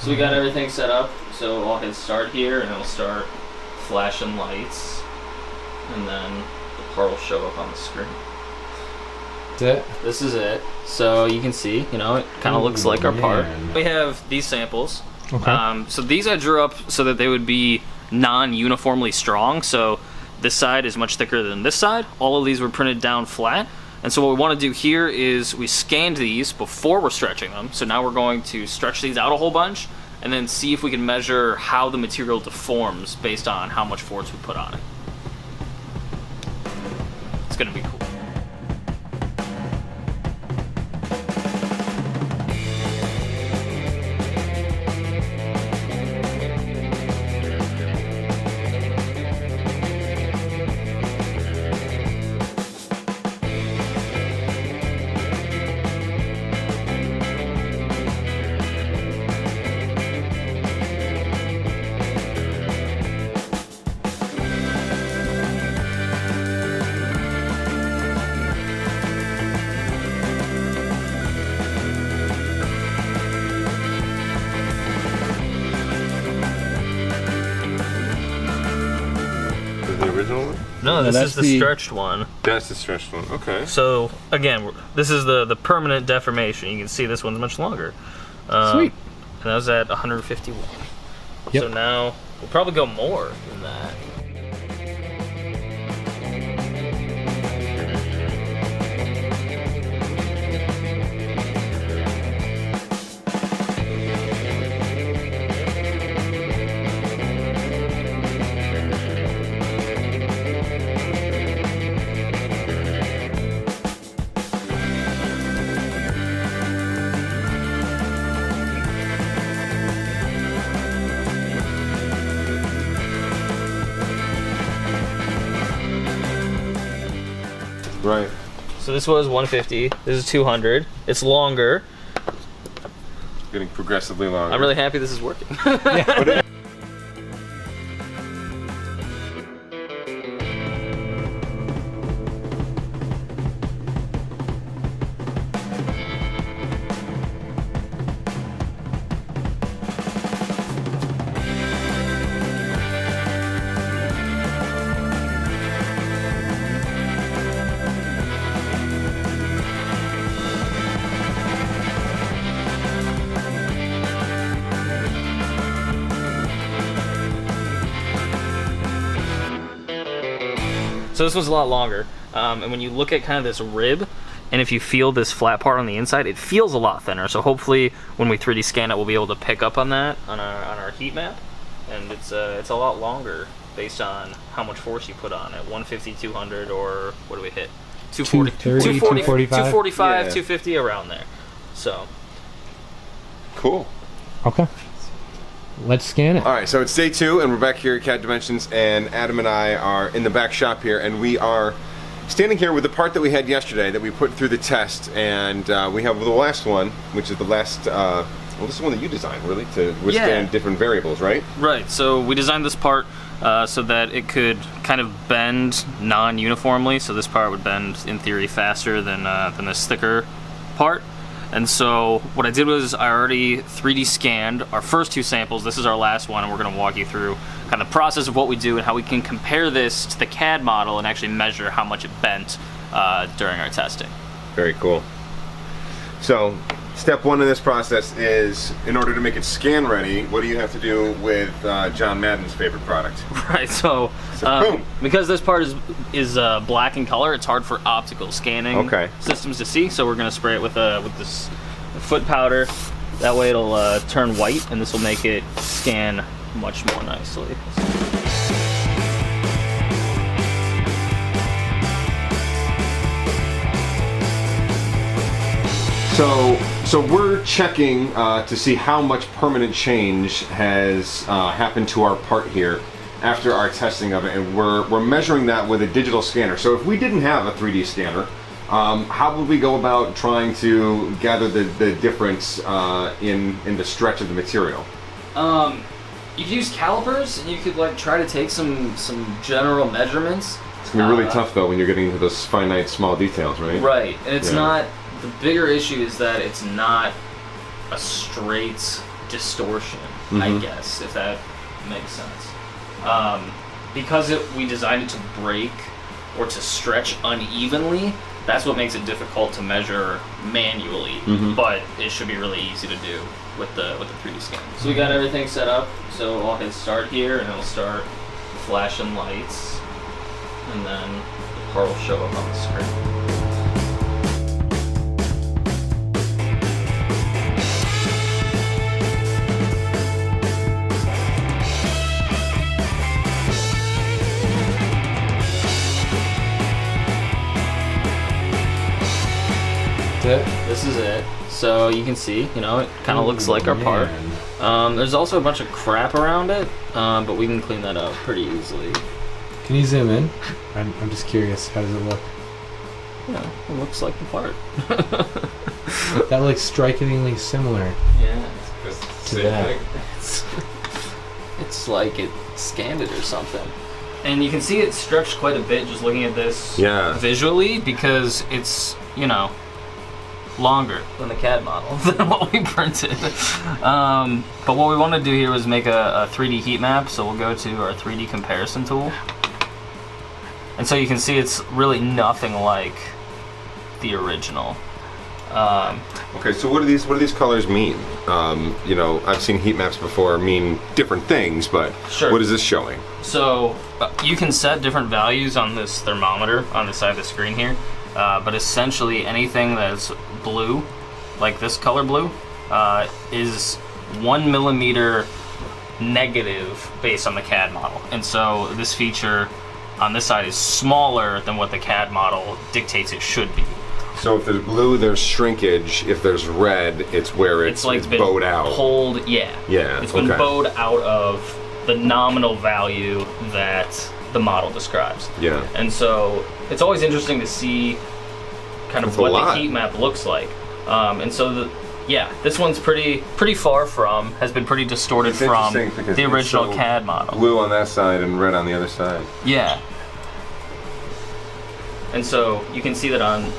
So we got everything set up, so I'll hit start here and it'll start flashing lights, and then the part will show up on the screen. That's it? This is it. So you can see, you know, it kind of looks like our part. We have these samples. Okay. So these I drew up so that they would be non-uniformly strong. So this side is much thicker than this side. All of these were printed down flat. And so what we want to do here is we scanned these before we're stretching them. So now we're going to stretch these out a whole bunch and then see if we can measure how the material deforms based on how much force we put on it. It's going to be cool. The original one? No, this that's is the the stretched one. That's the stretched one. Okay. So again, this is the permanent deformation. You can see this one's much longer. Sweet. And that was at 151. Yep. So now we'll probably go more than that. Right. So this was 150. This is 200. It's longer. Getting progressively longer. I'm really happy this is working. So this one's a lot longer, and when you look at kind of this rib, and if you feel this flat part on the inside, it feels a lot thinner. So hopefully, when we 3D scan it, we'll be able to pick up on that on our heat map, and it's a lot longer based on how much force you put on it. 150, 200, or what do we hit? 240, 245, 245, Yeah. 250, around there. So Cool. Okay. Let's scan it. All right, so it's day 2, and we're back here at CAD Dimensions, and Adam and I are in the back shop here, and we are standing here with the part that we had yesterday that we put through the test, and we have the last one, which is the last, well, this is one that you designed, really, to withstand different variables, right? Right, so we designed this part so that it could kind of bend non-uniformly, so this part would bend, in theory, faster than this thicker part. And so what I did was I already 3D scanned our first 2 samples. This is our last one, and we're going to walk you through kind of the process of what we do and how we can compare this to the CAD model and actually measure how much it bent during our testing. Very cool. So, step 1 in this process is, in order to make it scan ready, what do you have to do with John Madden's favorite product? Right, so boom. because this part is black in color, it's hard for optical scanning systems to see. So we're going to spray it with this foot powder. That way it'll turn white, and this will make it scan much more nicely. So we're checking to see how much permanent change has happened to our part here after our testing of it, and we're measuring that with a digital scanner. So if we didn't have a 3D scanner, how would we go about trying to gather the difference in the stretch of the material? You could use calipers, and you could like try to take some general measurements. It's gonna be really tough though when you're getting into those finite small details, right? Right, and it's not. The bigger issue is that it's not a straight distortion, I guess, if that makes sense. Because we designed it to break or to stretch unevenly, that's what makes it difficult to measure manually, but it should be really easy to do with the 3D scan. So we got everything set up, so I'll hit start here and it'll start flashing lights, and then the part will show up on the screen. This is it. So you can see, you know, it kind of looks like our part. There's also a bunch of crap around it, but we can clean that up pretty easily. Can you zoom in? I'm just curious. How does it look? Yeah, it looks like the part. That looks strikingly similar. Yeah. To that. It's like it scanned it or something. And you can see it stretched quite a bit just looking at this visually, because it's, you know, longer than the CAD model than what we printed. But what we want to do here is make a 3D heat map, so we'll go to our 3D comparison tool. And so you can see it's really nothing like the original. Okay, so what do these colors mean? You know, I've seen heat maps before mean different things, but what is this showing? So you can set different values on this thermometer on the side of the screen here, but essentially anything that's blue, like this color blue, is 1 millimeter negative based on the CAD model. And so this feature on this side is smaller than what the CAD model dictates it should be. So if there's blue, there's shrinkage. If there's red, it's where it's been bowed out. Pulled, yeah. It's been bowed out of the nominal value that the model describes. Yeah. And so it's always interesting to see kind of what the heat map looks like. And so this one's pretty far from, has been pretty distorted from the original CAD model. Blue on that side and red on the other side. Yeah. And so you can see that on,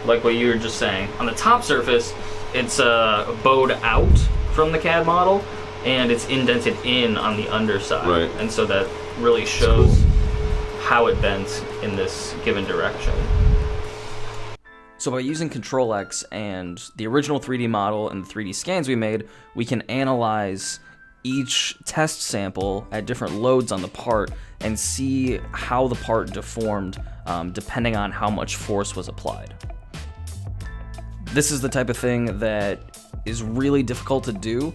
like what you were just saying, on the top surface, it's bowed out from the CAD model, and it's indented in on the underside. Right. And so that really shows how it bent in this given direction. So by using Control X and the original 3D model and the 3D scans we made, we can analyze each test sample at different loads on the part and see how the part deformed depending on how much force was applied. This is the type of thing that is really difficult to do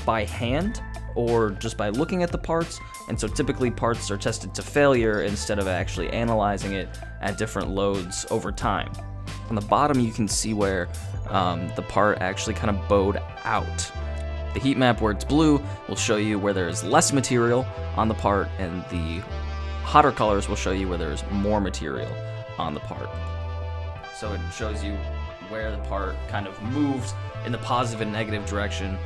by hand or just by looking at the parts, and so typically parts are tested to failure instead of actually analyzing it at different loads over time. On the bottom you can see where the part actually kind of bowed out. The heat map where it's blue will show you where there's less material on the part, and the hotter colors will show you where there's more material on the part. So it shows you where the part kind of moved in the positive and negative direction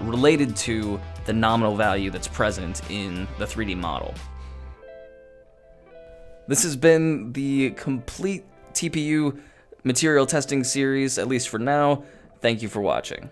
related to the nominal value that's present in the 3D model. This has been the complete TPU material testing series, at least for now. Thank you for watching.